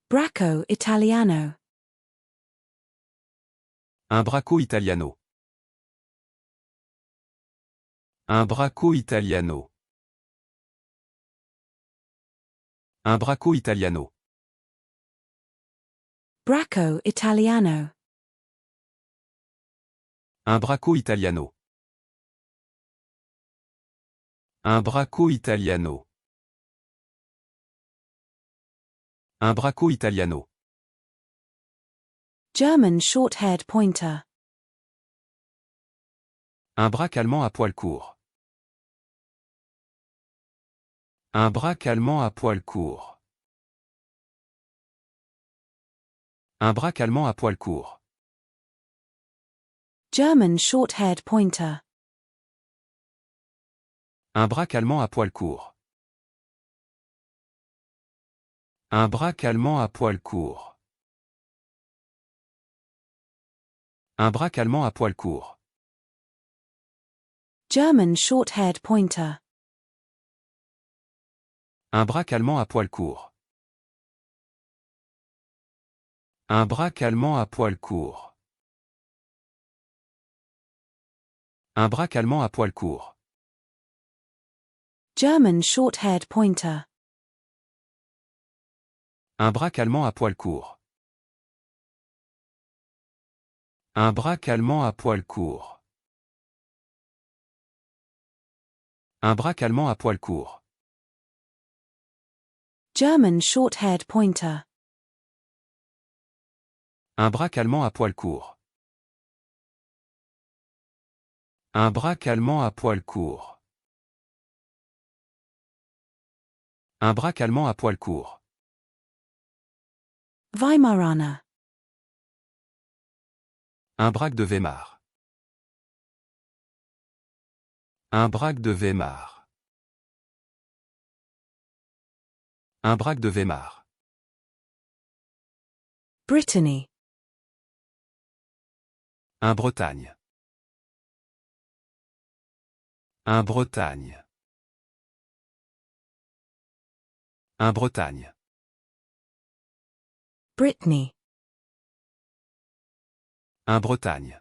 Bracco Italiano. Un bracco italiano. Un bracco italiano. Un bracco italiano. Bracco Italiano. Un bracco italiano. Un bracco italiano. Un bracco italiano. German short-haired pointer. Un braque allemand à poil court. Un braque allemand à poil court. Un braque allemand à poil court. German short-haired pointer. Un braque allemand à poil court. Un braque allemand à poil court. Un braque allemand à poil court. German short-haired pointer. Un braque allemand à poil court. Un braque allemand à poil court. Un braque allemand à poil court. German short-haired pointer. Un braque allemand à poil court. Un braque allemand à poil court. Un braque allemand à poil court. German short-haired pointer. Un braque allemand à poil court. Un braque allemand à poil court. Un braque allemand à poil court. Weimaraner. Un braque de Weimar. Un braque de Weimar. Un braque de Weimar. Brittany. Un Bretagne. Un Bretagne. Un Bretagne. Brittany. Un Bretagne.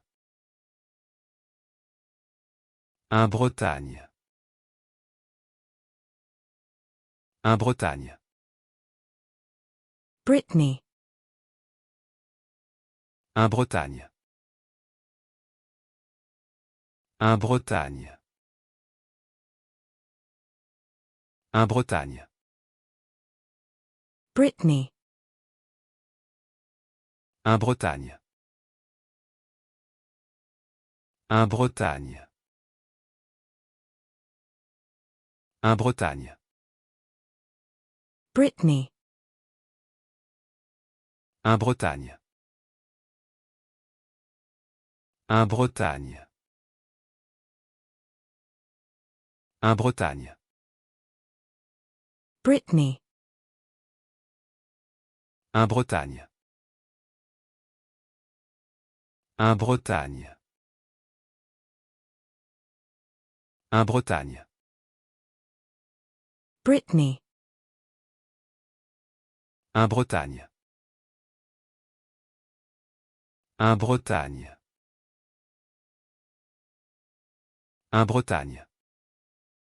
Un Bretagne. Un Bretagne. Brittany. Un Bretagne. Un Bretagne. Un Bretagne. Brittany. Un Bretagne. Un Bretagne. Un Bretagne. Brittany. Un Bretagne. Un Bretagne. Un Bretagne. Brittany. Un Bretagne. Un Bretagne. Un Bretagne. Brittany. Un Bretagne. Un Bretagne. Un Bretagne.